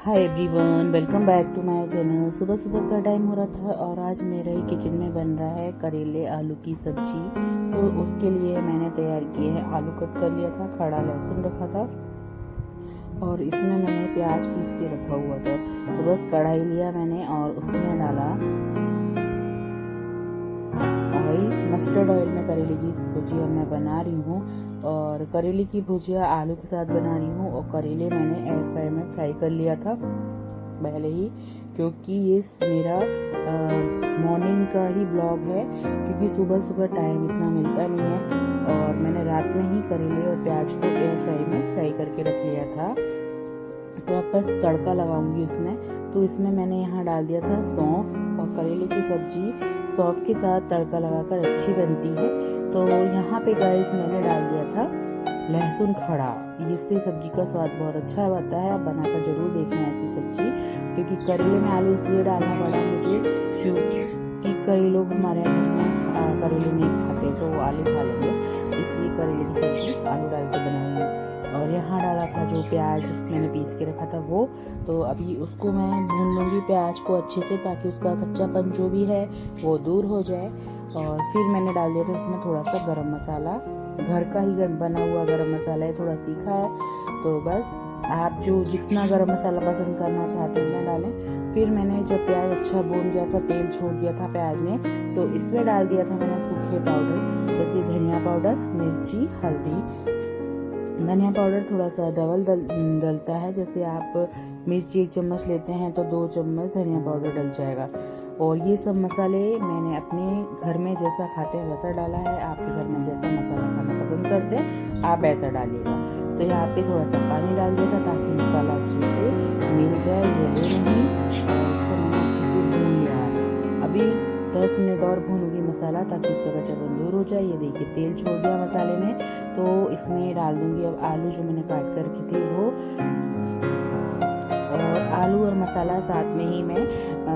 Hi everyone, welcome back to my channel. सुबह सुबह का टाइम हो रहा था और आज मेरे किचन में बन रहा है करेले आलू की सब्जी। तो उसके लिए मैंने तैयार किए हैं, आलू कट कर लिया था, खड़ा लहसुन रखा था और इसमें मैंने प्याज पीस के रखा हुआ था। तो बस कढ़ाई लिया मैंने और उसमें डाला ऑयल। मस्टर्ड ऑयल में करेले की भुजिया मैं बना रही हूँ और करेले की भुजिया आलू के साथ बना रही हूँ। और करेले मैंने एयर फ्राई में फ्राई कर लिया था पहले ही, क्योंकि ये मेरा मॉर्निंग का ही ब्लॉग है, क्योंकि सुबह सुबह टाइम इतना मिलता नहीं है। और मैंने रात में ही करेले और प्याज को एयर फ्राई में फ्राई करके रख लिया था। तो अब बस तड़का लगाऊंगी उसमें। तो इसमें मैंने यहाँ डाल दिया था सौंफ, और करेले की सब्जी सौंफ के साथ तड़का लगाकर अच्छी बनती है। तो यहाँ पे गाइस मैंने डाल दिया था लहसुन खड़ा। इससे सब्जी का स्वाद बहुत अच्छा आता है। आप बनाकर जरूर देखना ऐसी सब्जी, क्योंकि करेले में आलू इसलिए डालना पड़ा मुझे क्योंकि कई लोग हमारे घर में करेले नहीं खाते, तो वो आलू खा लेंगे, इसलिए करेले की सब्जी आलू डाल के बनाई है। और यहाँ डाला था जो प्याज मैंने पीस के रखा था वो। तो अभी उसको मैं भून लूँगी प्याज को अच्छे से, ताकि उसका कच्चापन जो भी है वो दूर हो जाए। और फिर मैंने डाल दिया था इसमें थोड़ा सा गरम मसाला, घर का ही बना हुआ गरम मसाला है, थोड़ा तीखा है। तो बस आप जो जितना गरम मसाला पसंद करना चाहते हैं ना डालें। फिर मैंने जब प्याज अच्छा भून गया था, तेल छोड़ दिया था प्याज ने, तो इसमें डाल दिया था मैंने सूखे पाउडर, जैसे धनिया पाउडर, मिर्ची, हल्दी। धनिया पाउडर थोड़ा सा डबल डलता है, जैसे आप मिर्ची 1 चम्मच लेते हैं तो 2 चम्मच धनिया पाउडर डल जाएगा। और ये सब मसाले मैंने अपने घर में जैसा खाते हैं वैसा डाला है। आपके घर में जैसा मसाला खाना पसंद करते हैं आप ऐसा डालिएगा। तो यहाँ पे थोड़ा सा पानी डाल दिया था ताकि मसाला अच्छे से मिल जाए, जले नहीं। और इसको मैंने अच्छे से भून लिया है। अभी 10 मिनट और भूनूंगी मसाला, ताकि उसका कच्चापन दूर हो जाए। ये देखिए तेल छोड़ दिया मसाले ने। तो इसमें डाल दूंगी अब आलू जो मैंने काट कर रखी थी वो। और आलू और मसाला साथ में ही मैं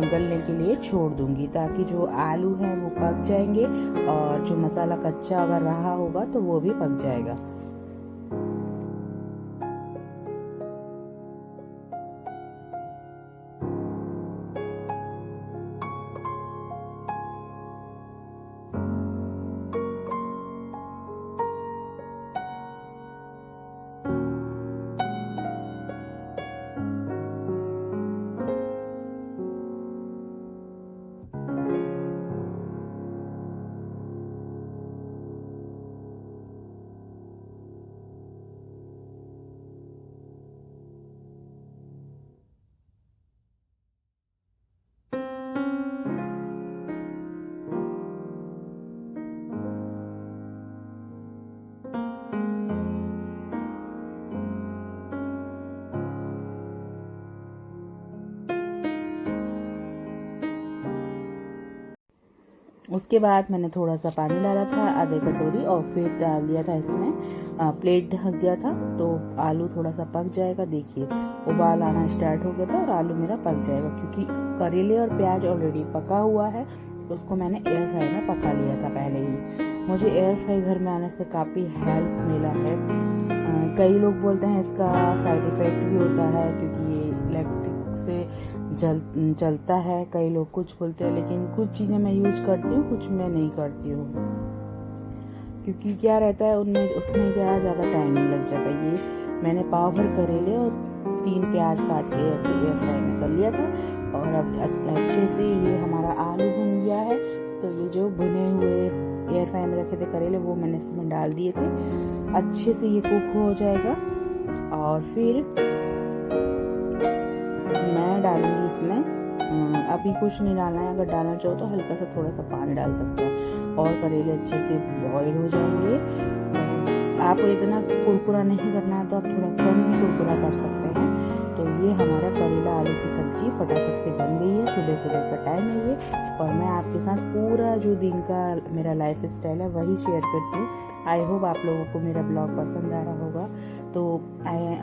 गलने के लिए छोड़ दूंगी, ताकि जो आलू हैं वो पक जाएंगे और जो मसाला कच्चा अगर रहा होगा तो वो भी पक जाएगा। उसके बाद मैंने थोड़ा सा पानी डाला था, आधे कटोरी, और फिर डाल दिया था इसमें प्लेट ढक दिया था। तो आलू थोड़ा सा पक जाएगा। देखिए उबाल आना स्टार्ट हो गया था और आलू मेरा पक जाएगा, क्योंकि करेले और प्याज ऑलरेडी पका हुआ है। उसको मैंने एयर फ्राई में पका लिया था पहले ही। मुझे एयर फ्राई घर में आने से काफ़ी हेल्प मिला है। कई लोग बोलते हैं इसका साइड इफ़ेक्ट भी होता है, क्योंकि ये इलेक्ट्रिक से चलता है। कई लोग कुछ बोलते हैं, लेकिन कुछ चीज़ें मैं यूज करती हूँ, कुछ मैं नहीं करती हूँ, क्योंकि क्या रहता है उसमें क्या ज़्यादा टाइमिंग लग जाता है। ये मैंने पाव भर करेले और 3 प्याज काट के ऐसे एयर फ्राई में कर लिया था। और अब अच्छे से ये हमारा आलू भुन गया है। तो ये जो भुने हुए एयर फ्राई में रखे थे करेले वो मैंने इसमें डाल दिए थे। अच्छे से ये कुक हो जाएगा। और फिर मैं डालूंगी इसमें अभी कुछ नहीं डालना है। अगर डालना चाहो तो हल्का सा थोड़ा सा पानी डाल सकते हैं और करेले अच्छे से बॉईल हो जाएंगे। आपको इतना कुरकुरा नहीं करना है तो आप थोड़ा कम भी कुरकुरा कर सकते हैं। तो ये हमारा करेला आलू की सब्जी फटाफट से बन गई है। सुबह सुबह का टाइम है ये, और मैं आपके साथ पूरा जो दिन का मेरा लाइफ स्टाइल है वही शेयर करती हूँ। आई होप आप लोगों को मेरा ब्लॉग पसंद आ रहा होगा। तो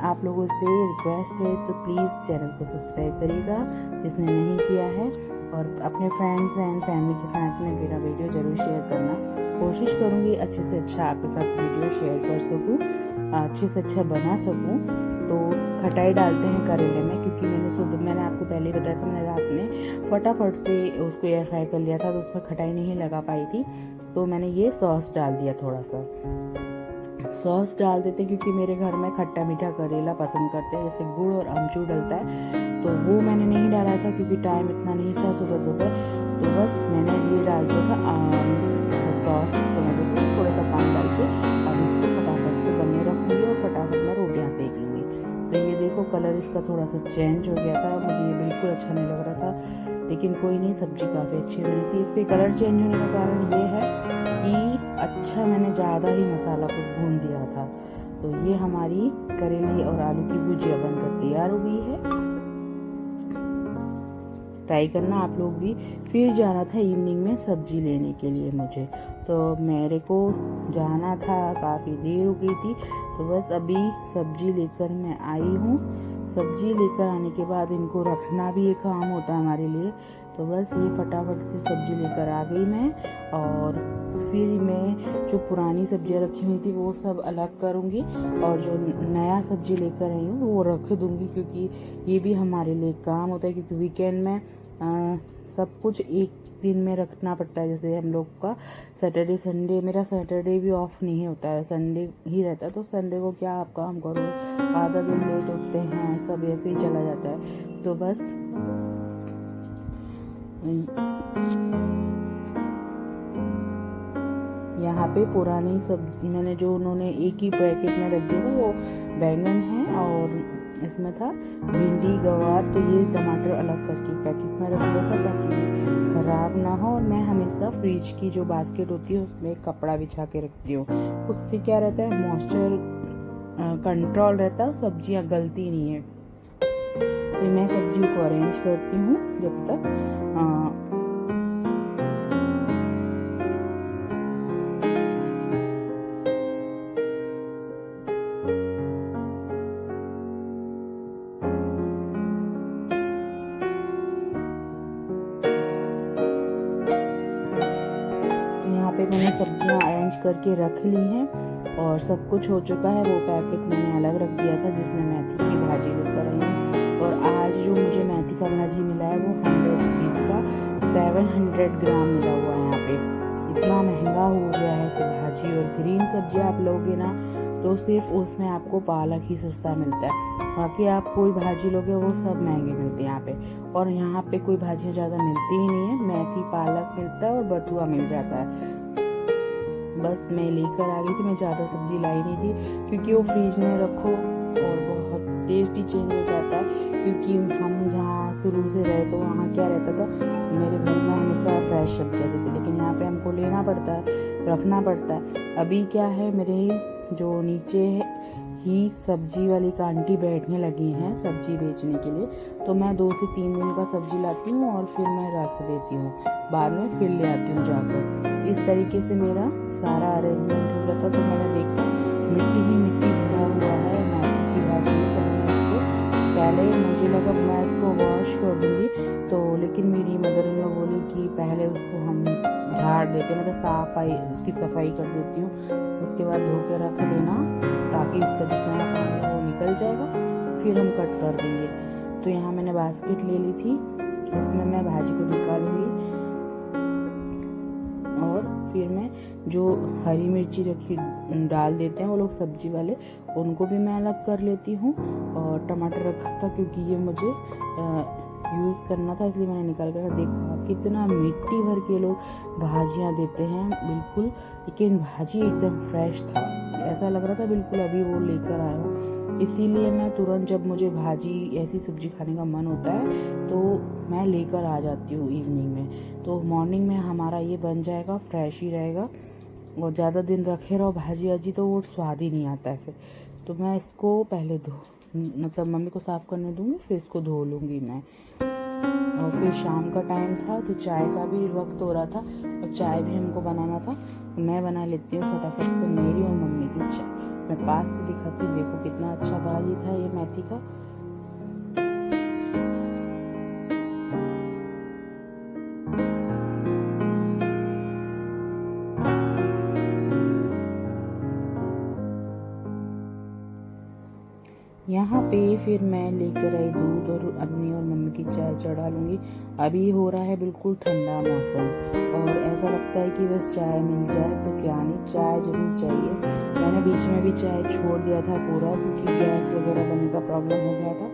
आप लोगों से रिक्वेस्ट है तो प्लीज़ चैनल को सब्सक्राइब करिएगा जिसने नहीं किया है, और अपने फ्रेंड्स एंड फैमिली के साथ में मेरा वीडियो ज़रूर शेयर करना। कोशिश करूँगी अच्छे से अच्छा आपके साथ वीडियो शेयर कर सकूँ, अच्छे से अच्छा बना सकूँ। तो खटाई डालते हैं करेले में, क्योंकि मैंने आपको पहले ही बताया था, मैंने रात में फटाफट से उसको एयर फ्राई कर लिया था, तो उसमें खटाई नहीं लगा पाई थी, तो मैंने ये सॉस डाल दिया। थोड़ा सा सॉस डाल देते क्योंकि मेरे घर में खट्टा मीठा करेला पसंद करते हैं, जैसे गुड़ और अमचूर डलता है, तो वो मैंने नहीं डाला था क्योंकि टाइम इतना नहीं था सुबह सुबह, तो बस मैंने ये डाल दिया था सॉस टमाटो सॉस, थोड़ा सा पानी डाल के अब इसको फटाफट से बनने रखूँगी और फटाफट मैं रोटियाँ सेक लूँगी। तो ये देखो कलर इसका थोड़ा सा चेंज हो गया था, मुझे ये बिल्कुल अच्छा नहीं लग रहा था, लेकिन कोई नहीं, सब्जी काफ़ी अच्छी बनी थी। इसके कलर चेंज होने का कारण ये है कि अच्छा मैंने ज़्यादा ही मसाला को भून दिया था। तो ये हमारी करेले और आलू की भुजिया बनकर तैयार हो गई है। ट्राई करना आप लोग भी। फिर जाना था इवनिंग में सब्जी लेने के लिए मुझे, तो मेरे को जाना था, काफ़ी देर हो गई थी, तो बस अभी सब्जी लेकर मैं आई हूँ। सब्जी लेकर आने के बाद इनको रखना भी एक काम होता है हमारे लिए, तो बस ये फटाफट से सब्जी लेकर आ गई मैं, और फिर मैं जो पुरानी सब्जियां रखी हुई थी वो सब अलग करूँगी और जो नया सब्जी लेकर आई हूँ वो रख दूँगी, क्योंकि ये भी हमारे लिए काम होता है, क्योंकि वीकेंड में सब कुछ एक दिन में रखना पड़ता है। जैसे हम लोग का सैटरडे संडे, मेरा सैटरडे भी ऑफ नहीं होता है, संडे ही रहता है, तो संडे को क्या आप काम करो, आधा दिन लेट उठते हैं, सब ऐसे ही चला जाता है। तो बस यहाँ पे पुरानी सब मैंने जो उन्होंने एक ही पैकेट में रख दिया था, वो बैंगन है और इसमें था भिंडी गवार, तो ये टमाटर अलग करके पैकेट में रख दिया था ताकि ख़राब ना हो। और मैं हमेशा फ्रिज की जो बास्केट होती है उसमें कपड़ा बिछा के रखती हूँ, उससे क्या रहता है, मॉइस्चर कंट्रोल रहता है, सब्जियाँ गलती नहीं है। तो मैं सब्जियों को अरेंज करती हूँ जब तक पे मैंने सब्जियां अरेंज करके रख ली हैं और सब कुछ हो चुका है। वो पैकेट मैंने अलग रख दिया था जिसमें मेथी की भाजी लेकर आई हूँ, और आज जो मुझे मेथी का भाजी मिला है वो 100 रुपीज़ का 700 ग्राम मिला हुआ है। यहाँ पे इतना महंगा हो गया है सब भाजी, और ग्रीन सब्जी आप लोगे ना तो सिर्फ उसमें आपको पालक ही सस्ता मिलता है, बाकी आप कोई भाजी लोगे वो सब महंगे मिलते हैं यहाँ पे। और यहाँ पे कोई भाजियाँ ज़्यादा मिलती ही नहीं है, मेथी पालक मिलता है और बथुआ मिल जाता है। बस मैं लेकर आ गई थी, मैं ज़्यादा सब्जी लाई नहीं थी क्योंकि वो फ्रिज में रखो और बहुत टेस्ट ही चेंज हो जाता है। क्योंकि हम जहाँ शुरू से रहे तो वहाँ क्या रहता था, मेरे घर में हमेशा फ्रेश सब्जियाँ देती, लेकिन यहाँ पे हमको लेना पड़ता है, रखना पड़ता है। अभी क्या है, मेरे जो नीचे ही सब्जी वाली एक आंटी बैठने लगी हैं सब्जी बेचने के लिए, तो मैं 2 से 3 दिन का सब्जी लाती हूँ और फिर मैं रख देती हूँ, बाद में फिर ले आती हूँ जाकर। इस तरीके से मेरा सारा अरेंजमेंट हो जाता। तो मैंने देखा मिट्टी ही मिट्टी भरा हुआ है मेथी की भाजी में, तो मैंने इसको पहले मुझे लगा मैं इसको वॉश कर दूँगी, तो लेकिन मेरी मदर इन लॉ बोली कि पहले उसको हम झाड़ देते, मतलब उसकी सफाई कर देती हूँ, उसके बाद धो के रख देना ताकि उसका जितना पानी है वो निकल जाएगा, फिर हम कट कर देंगे। तो यहाँ मैंने बास्केट ले ली थी, उसमें मैं भाजी को निकालूंगी और फिर मैं जो हरी मिर्ची रखी डाल देते हैं वो लोग सब्जी वाले, उनको भी मैं अलग कर लेती हूँ। और टमाटर रखा था क्योंकि ये मुझे यूज़ करना था, इसलिए मैंने निकाल कर। देखो आप कितना मिट्टी भर के लोग भाजियाँ देते हैं बिल्कुल, लेकिन भाजी एकदम फ्रेश था, ऐसा लग रहा था बिल्कुल अभी वो लेकर आया हूँ। इसीलिए मैं तुरंत जब मुझे भाजी ऐसी सब्जी खाने का मन होता है तो मैं लेकर आ जाती हूँ इवनिंग में, तो मॉर्निंग में हमारा ये बन जाएगा, फ्रेश ही रहेगा। और ज़्यादा दिन रखे रहो भाजी वाजी तो वो स्वाद ही नहीं आता है फिर। तो मैं इसको पहले मतलब मम्मी को साफ़ करने दूँगी, फिर इसको धो लूँगी मैं। और फिर शाम का टाइम था तो चाय का भी वक्त हो रहा था और चाय भी हमको बनाना था, तो मैं बना लेती हूँ फटाफट से मेरी और मम्मी की चाय। मैं पास से दिखाती हूँ, देखो कितना अच्छा भाजी था ये मेथी का। यहाँ पे फिर मैं लेकर आई दूध और अपनी और मम्मी की चाय चढ़ा लूँगी। अभी हो रहा है बिल्कुल ठंडा मौसम और ऐसा लगता है कि बस चाय मिल जाए तो क्या नहीं, चाय ज़रूर चाहिए। मैंने बीच में भी चाय छोड़ दिया था पूरा, क्योंकि गैस वगैरह बनने का प्रॉब्लम हो गया था।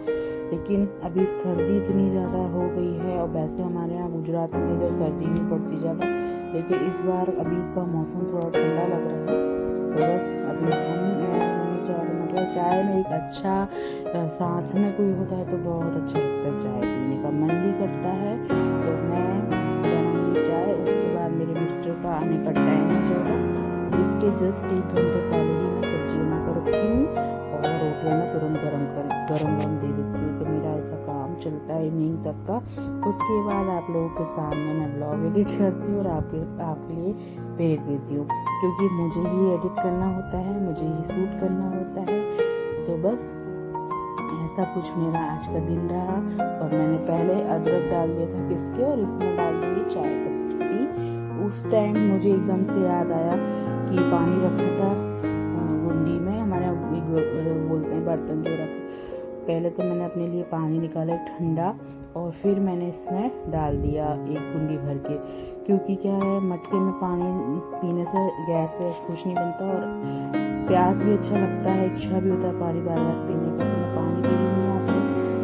लेकिन अभी सर्दी इतनी ज़्यादा हो गई है, और वैसे हमारे यहाँ गुजरात में इधर सर्दी नहीं पड़ती ज़्यादा, लेकिन इस बार अभी का मौसम थोड़ा ठंडा लग रहा है। तो बस अभी मम्मी चाय बनाते हैं। चाय में एक अच्छा साथ में कोई होता है तो बहुत अच्छा लगता है, चाय पीने का मन भी करता है। तो मैं बनाऊंगी चाय, उसके बाद मेरे मिस्टर का आने का टाइम हो जाएगा, जिसके जस्ट 1 घंटे पहले ही मैं सब्जी बना कर रखती हूँ और रोटियाँ मैं तुरंत गरम दे देती हूँ। तो मेरा ऐसा काम चलता है इवनिंग तक का। उसके बाद आप लोगों के सामने मैं ब्लॉग एडिट करती हूँ और आपके लिए भेज देती हूँ, क्योंकि मुझे ही एडिट करना होता है, मुझे ही शूट करना होता है। तो बस ऐसा कुछ मेरा आज का दिन रहा। और मैंने पहले अदरक डाल दिया था किसके, और इसमें डाल दूँगी चाय पत्ती। उस टाइम मुझे एकदम से याद आया कि पानी रखा था गुंडी में, हमारे बोलते हैं बर्तन जो रखा। पहले तो मैंने अपने लिए पानी निकाला ठंडा, और फिर मैंने इसमें डाल दिया 1 गुंडी भर के, क्योंकि क्या है मटके में पानी पीने से गैस से कुछ नहीं बनता और प्यास भी अच्छा लगता है, इच्छा भी होता है पानी बार बार पीने का। तो मैं पानी पी रही हूँ यहाँ पे,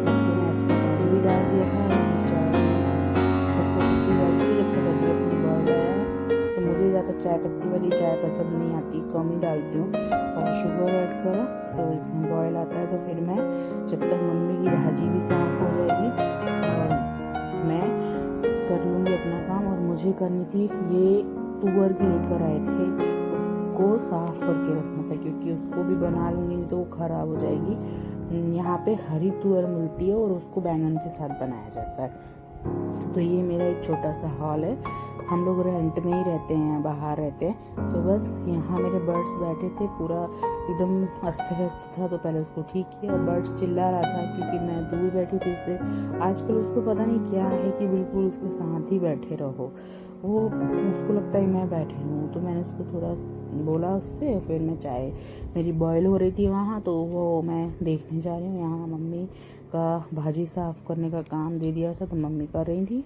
मटके में एक्स्ट्रा पानी भी डाल दिया था। चाय सबको पत्ती डालती हूँ जब तक अदरक में बॉयल आया। तो मुझे ज़्यादा चाय पत्ती वाली चाय पसंद नहीं आती, कम ही डालती हूँ, और शुगर ऐड करो तो इसमें बॉयल आता है। तो फिर मैं जब तक मम्मी की भाजी भी साफ़ हो जाएगी और मैं कर लूँगी अपना काम। और मुझे करनी थी ये तुअर लेकर आए थे, उसको साफ़ करके रखना था, क्योंकि उसको भी बना लूँगी नहीं तो वो ख़राब हो जाएगी। यहाँ पे हरी तुअर मिलती है और उसको बैंगन के साथ बनाया जाता है। तो ये मेरा एक छोटा सा हॉल है, हम लोग रेंट में ही रहते हैं, बाहर रहते हैं। तो बस यहाँ मेरे बर्ड्स बैठे थे, पूरा एकदम अस्त व्यस्त था, तो पहले उसको ठीक किया। और बर्ड्स चिल्ला रहा था क्योंकि मैं दूर बैठी थी उससे। आजकल उसको पता नहीं क्या है कि बिल्कुल उसके साथ ही बैठे रहो, वो उसको लगता है मैं बैठी हूँ। तो मैंने उसको थोड़ा बोला उससे, फिर मैं चाय मेरी बॉयल हो रही थी वहाँ, तो वो मैं देखने जा रही हूँ। यहाँ मम्मी का भाजी साफ़ करने का काम दे दिया था, तो मम्मी कर रही थी।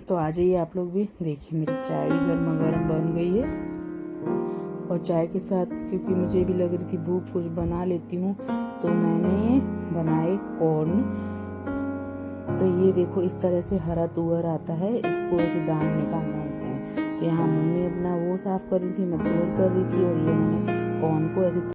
तो आ जाइए आप लोग भी, देखिए मेरी चाय भी गर्मा गर्म बन गई है। और चाय के साथ क्योंकि मुझे भी लग रही थी भूख, कुछ बना लेती हूँ, तो मैंने बनाए कॉर्न। तो ये देखो इस तरह से हरा तुअर आता है, इसको ऐसे दाने निकालना होते हैं। तो यहाँ मम्मी अपना वो साफ़ कर रही थी, मैं तुअर कर रही थी, और ये मैंने कॉर्न को ऐसे